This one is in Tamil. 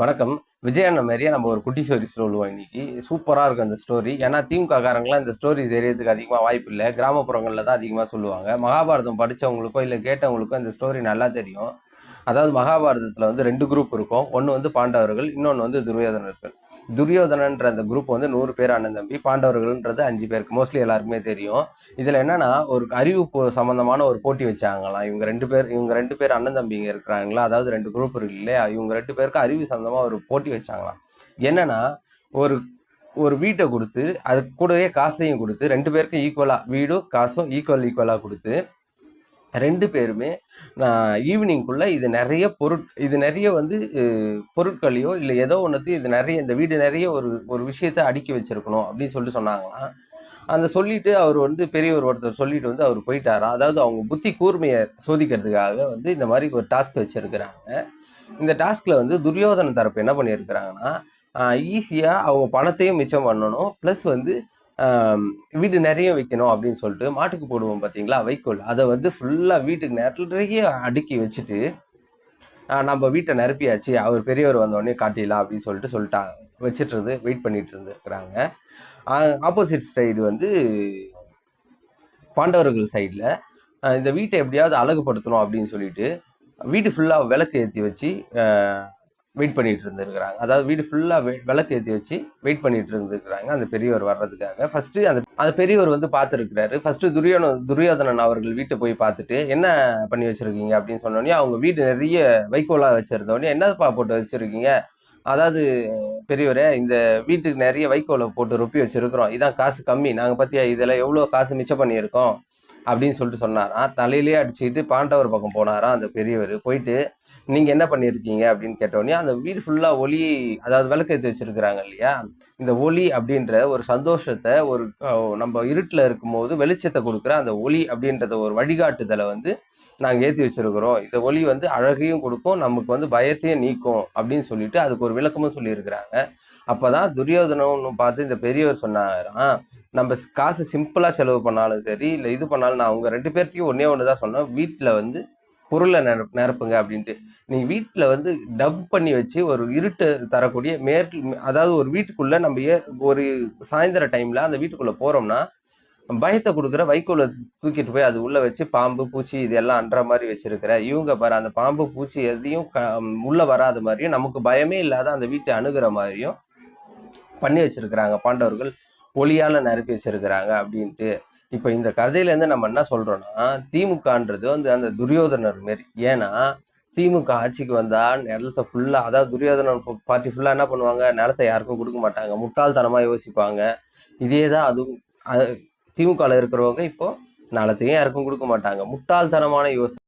வணக்கம். விஜய் அண்ணன் மாரியே நம்ம ஒரு குட்டி ஸ்டோரி சொல்லுவோம் இன்னைக்கு. சூப்பரா இருக்கும் அந்த ஸ்டோரி. ஏன்னா திமுக காரங்கலாம் இந்த ஸ்டோரி தெரியறதுக்கு அதிகமா வாய்ப்பு இல்ல. கிராமப்புறங்கள்ல தான் அதிகமா சொல்லுவாங்க. மகாபாரதம் படிச்சவங்களுக்கோ, இல்ல கேட்டவங்களுக்கோ இந்த ஸ்டோரி நல்லா தெரியும். அதாவது மகாபாரதத்துல வந்து 2 குரூப் இருக்கும். ஒண்ணு வந்து பாண்டவர்கள், இன்னொன்னு வந்து துரியோதனர்கள். துரியோதனன்ற அந்த குரூப் வந்து 100 பேர் அண்ணன் தம்பி. பாண்டவர்கள்ன்றது 5 பேருக்கு. மோஸ்ட்லி எல்லாருக்குமே தெரியும். இதுல என்னன்னா, ஒரு அறிவு சம்பந்தமான ஒரு போட்டி வச்சாங்களாம். இவங்க 2 பேர் அண்ணன் தம்பிங்க இருக்கிறாங்களா, அதாவது 2 குரூப் இருக்கு இல்லையா, இவங்க 2 பேருக்கு அறிவு சம்பந்தமா ஒரு போட்டி வச்சாங்களாம். என்னன்னா, ஒரு ஒரு வீட்டை கொடுத்து அது கூடவே காசையும் கொடுத்து 2 பேருக்கும் ஈக்குவலா வீடும் காசும் ஈக்குவலா கொடுத்து 2 பேருமே ஈவினிங்குள்ள இது நிறைய வந்து பொருட்களையோ இல்லை ஏதோ ஒன்றுத்தையும் இது நிறைய இந்த வீடு நிறைய ஒரு ஒரு விஷயத்த அடுக்கி வச்சிருக்கணும் அப்படின்னு சொல்லிட்டு சொன்னாங்களாம். அந்த சொல்லிட்டு அவர் வந்து பெரியவர் ஒருத்தர் சொல்லிட்டு வந்து அவர் போயிட்டாராம். அதாவது அவங்க புத்தி கூர்மையை சோதிக்கிறதுக்காக வந்து இந்த மாதிரி ஒரு டாஸ்க் வச்சிருக்கிறாங்க. இந்த டாஸ்க்ல வந்து துரியோதன தரப்பு என்ன பண்ணியிருக்கிறாங்கன்னா, ஈஸியா அவங்க பணத்தையும் மிச்சம் பண்ணணும், ப்ளஸ் வந்து வீடு நிறைய வைக்கணும் அப்படின்னு சொல்லிட்டு மாட்டுக்கு போடுவோம் பார்த்தீங்களா வைக்கோல், அதை வந்து ஃபுல்லா வீட்டுக்கு நிறைய அடுக்கி வச்சுட்டு நம்ம வீட்டை நிரப்பியாச்சு, அவர் பெரியவர் வந்தோடனே காட்டிடலாம் அப்படின்னு சொல்லிட்டாங்க. வச்சுட்டு வெயிட் பண்ணிட்டு இருந்துருக்குறாங்க. ஆப்போசிட் சைடு வந்து பாண்டவர்கள் சைடில் இந்த வீட்டை எப்படியாவது அழகுபடுத்தணும் அப்படின்னு சொல்லிட்டு வீடு ஃபுல்லாக விளக்கு ஏற்றி வச்சு வெயிட் பண்ணிட்டு இருந்திருக்கிறாங்க. அதாவது வீடு ஃபுல்லாக விளக்கு ஏற்றி வச்சு வெயிட் பண்ணிட்டு இருந்திருக்கிறாங்க அந்த பெரியவர் வர்றதுக்காக. ஃபர்ஸ்ட்டு அந்த பெரியவர் வந்து பார்த்துருக்கிறாரு. ஃபர்ஸ்ட்டு துரியோதனன் அவர்கள் வீட்டை போய் பார்த்துட்டு என்ன பண்ணி வச்சுருக்கீங்க அப்படின்னு சொன்னோடனே அவங்க வீடு நிறைய வைக்கோலாக வச்சுருந்தோடனே என்னப்பா போட்டு வச்சுருக்கீங்க, அதாவது பெரியவரே இந்த வீட்டுக்கு நிறைய வைக்கோலை போட்டு ரொப்பி வச்சுருக்கிறோம், இதான் காசு கம்மி, நாங்கள் பற்றியா இதில் எவ்வளோ காசு மிச்சம் பண்ணியிருக்கோம் அப்படின்னு சொல்லிட்டு சொன்னாராம். தலையிலேயே அடிச்சுக்கிட்டு பாண்டவர் பக்கம் போனாராம் அந்த பெரியவர். போயிட்டு நீங்க என்ன பண்ணியிருக்கீங்க அப்படின்னு கேட்டோடனே அந்த வீடு ஃபுல்லா ஒளி, அதாவது விளக்கேற்றி வச்சிருக்கிறாங்க இல்லையா, இந்த ஒளி அப்படின்ற ஒரு சந்தோஷத்தை ஒரு நம்ம இருட்டில் இருக்கும்போது வெளிச்சத்தை கொடுக்குற அந்த ஒளி அப்படின்றத ஒரு வழிகாட்டுதலை வந்து நாங்கள் ஏற்றி வச்சிருக்கிறோம். இந்த ஒளி வந்து அழகையும் கொடுக்கும், நமக்கு வந்து பயத்தையும் நீக்கும் அப்படின்னு சொல்லிட்டு அதுக்கு ஒரு விளக்கமும் சொல்லியிருக்கிறாங்க. அப்பதான் துரியோதனம்னு பார்த்து இந்த பெரியவர் சொன்னாராம், நம்ம காசு சிம்பிளா செலவு பண்ணாலும் சரி இல்லை இது பண்ணாலும் நான் உங்க 2 பேர்த்தையும் ஒன்னே ஒன்று தான் சொன்னேன், வீட்டில் வந்து பொருளை நிரப்புங்க அப்படின்ட்டு. நீங்க வீட்டில் வந்து டப் பண்ணி வச்சு ஒரு இருட்டு தரக்கூடிய அதாவது ஒரு வீட்டுக்குள்ள நம்ம ஒரு சாயந்தர டைம்ல அந்த வீட்டுக்குள்ள போறோம்னா பயத்தை கொடுக்குற வைக்கோலை தூக்கிட்டு போய் அது உள்ள வச்சு பாம்பு பூச்சி இது எல்லாம் அன்ற மாதிரி வச்சிருக்கிற இவங்க பாரு, அந்த பாம்பு பூச்சி எதையும் உள்ள வராத மாதிரியும் நமக்கு பயமே இல்லாத அந்த வீட்டை அணுகிற மாதிரியும் பண்ணி வச்சிருக்கிறாங்க பாண்டவர்கள், ஒளியால நிரப்பி வச்சிருக்கிறாங்க அப்படின்ட்டு. இப்ப இந்த கதையில இருந்து நம்ம என்ன சொல்றோம்னா, திமுகன்றது வந்து அந்த துரியோதனர் மாரி. ஏன்னா திமுக ஆட்சிக்கு வந்தா நிலத்தை ஃபுல்லா, அதாவது துரியோதனன் பார்ட்டி ஃபுல்லா என்ன பண்ணுவாங்க, நிலத்தை யாருக்கும் கொடுக்க மாட்டாங்க, முட்டாள்தனமா யோசிப்பாங்க. இதேதான் அதுவும் திமுகல இருக்கிறவங்க இப்போ நிலத்தையும் யாருக்கும் கொடுக்க மாட்டாங்க, முட்டாள்தனமான யோசனை.